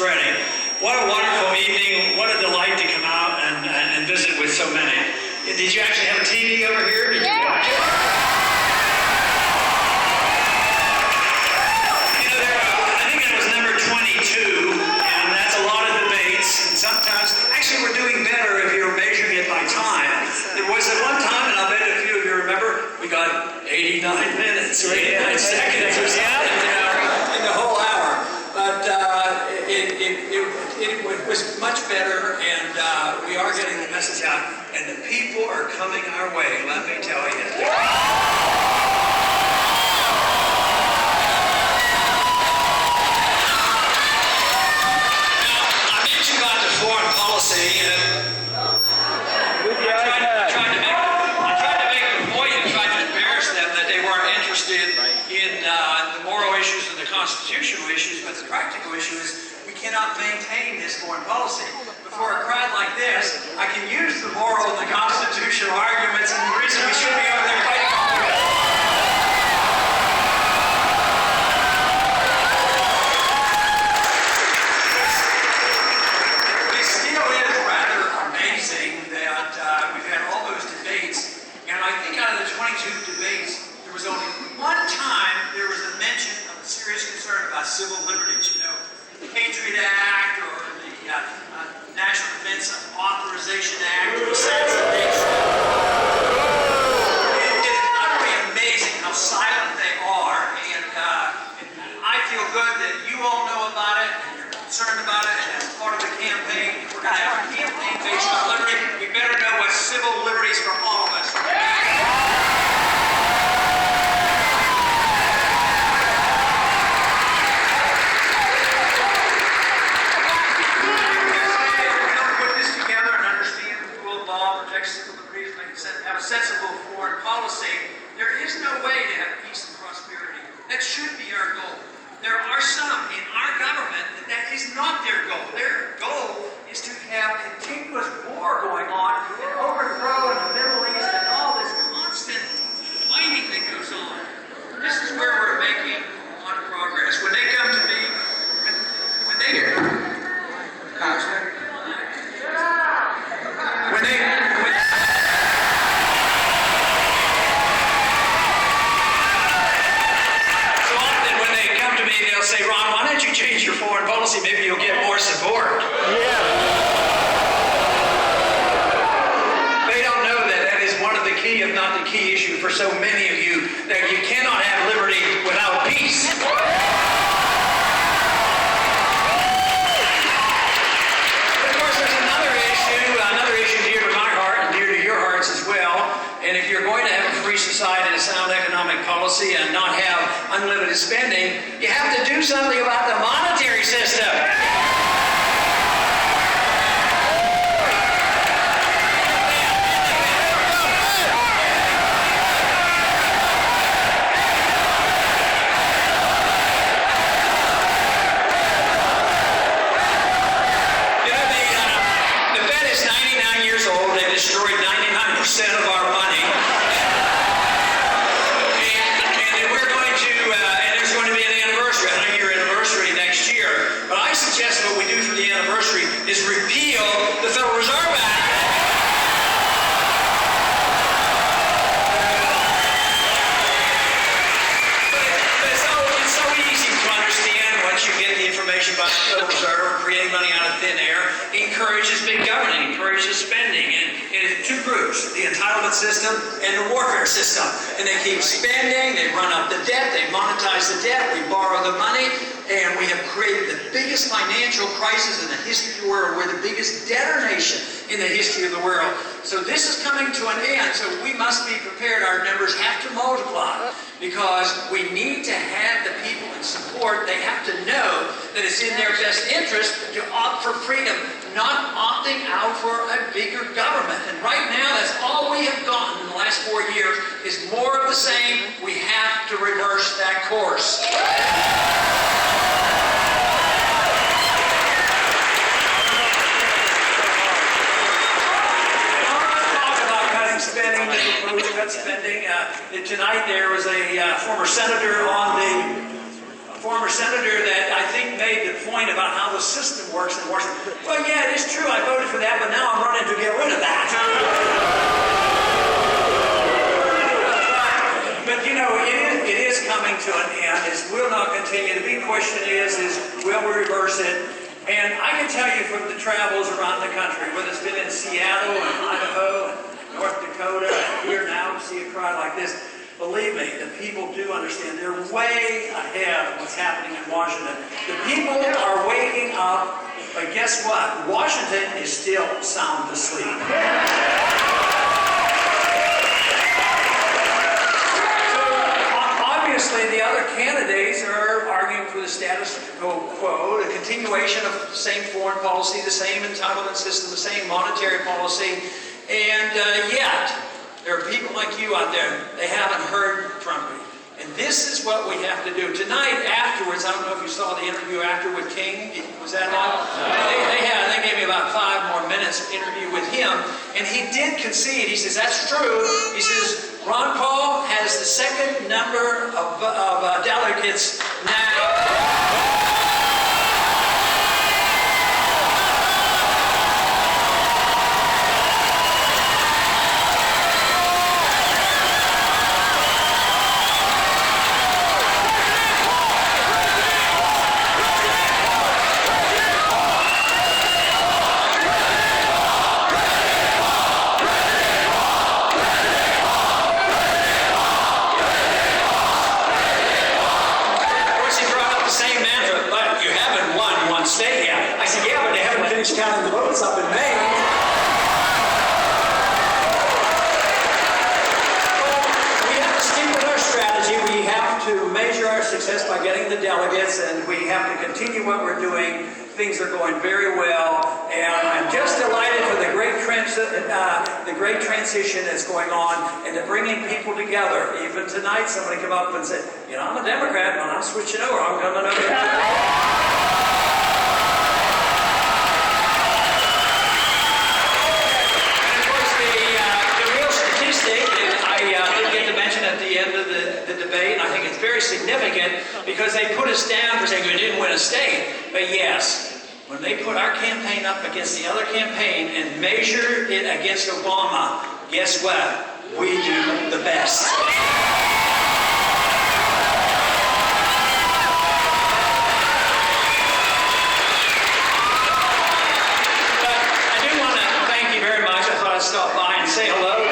spreading. What a wonderful evening. What a delight to come out and visit with so many. Did you actually have a TV over here? Did you watch it? You know, I think that was number 22, and that's a lot of debates. And sometimes, actually, we're doing better if you're measuring it by time. There was at one time, and I bet a few of you remember, we got 89 minutes or 89 seconds or something, in the whole hour. But it was much better, and we are getting the message out, and the people are coming our way, let me tell you. Now, I mentioned about the foreign policy, and I tried to make the point and tried to embarrass them that they weren't interested in the moral issues and the constitutional issues, but the practical issue is we cannot maintain this foreign policy. For a crowd like this, I can use the moral and the constitutional arguments and the reason we should be over there fighting all together. It still is rather amazing that we've had all those debates, and I think out of the 22 debates, there was only one time there was a mention of a serious concern about civil liberties, the Patriot Act or the National Defense Authorization Act or the Census Nation. It is utterly amazing how silent they are, and I feel good that you all know about it and you're concerned about it, and as part of the campaign, if we're going to have a campaign based on liberty, we better know what civil liberties for all of us are. Have a sensible foreign policy, there is no way to have peace and prosperity. That should be our goal. There are some in our government that is not their goal. Their goal is to have continuous war going on and overthrow in the Middle East and all this constant fighting that goes on. This is where we're making a lot of progress. When they come to me, when they they'll say, Ron, why don't you change your foreign policy? Maybe you'll get more support. Yeah. They don't know that is one of the key, if not the key issue for so many of you, that you cannot have liberty without peace. Of course, there's another issue dear to my heart and dear to your hearts as well. And if you're going to have a free society and a sound economic policy and not have unlimited spending, you have to do something about the monetary system. The Fed is 99 years old. They destroyed 99% of our money. I suggest what we do for the anniversary is repeal the Federal Reserve Act. But it's so easy to understand once you get the information about the Federal Reserve, creating money out of thin air. It encourages big government, encourages spending, and it's two groups, the entitlement system and the warfare system. And they keep spending, they run up the debt, they monetize the debt, we borrow the money, and we have created the biggest financial crisis in the history of the world. We're the biggest debtor nation in the history of the world. So this is coming to an end, so we must be prepared. Our numbers have to multiply because we need to have the people in support. They have to know that it's in their best interest to opt for freedom, not opting out for a bigger government. And right now, that's all we have gotten in the last 4 years is more of the same. We have to reverse that course. Spending. Tonight there was a former senator senator that I think made the point about how the system works in Washington. Well, yeah, it is true. I voted for that, but now I'm running to get rid of that. But you know, it is coming to an end. It will not continue. The big question is will we reverse it? And I can tell you from the travels around the country, whether it's been in Seattle and Idaho and North Dakota, and here now to see a crowd like this, believe me, the people do understand. They're way ahead of what's happening in Washington. The people are waking up, but guess what? Washington is still sound asleep. Obviously, the other candidates are arguing for the status quo, the continuation of the same foreign policy, the same entitlement system, the same monetary policy, and yet there are people like you out there, they haven't heard from me. And this is what we have to do. Tonight, afterwards, I don't know if you saw the interview after with King. Was that on? They gave me about 5 more minutes of interview with him. And he did concede. He says, that's true. He says, Ron Paul has the second number of delegates now. Counting the votes up in Maine. Well, we have to stick with our strategy. We have to measure our success by getting the delegates, and we have to continue what we're doing. Things are going very well, and I'm just delighted for the great transition that's going on, and to bringing people together. Even tonight, somebody came up and said, "You know, I'm a Democrat, but I'm switching over. I'm coming over." Debate, and I think it's very significant because they put us down for saying we didn't win a state. But yes, when they put our campaign up against the other campaign and measure it against Obama, guess what? We do the best. But I do want to thank you very much. I thought I'd stop by and say hello.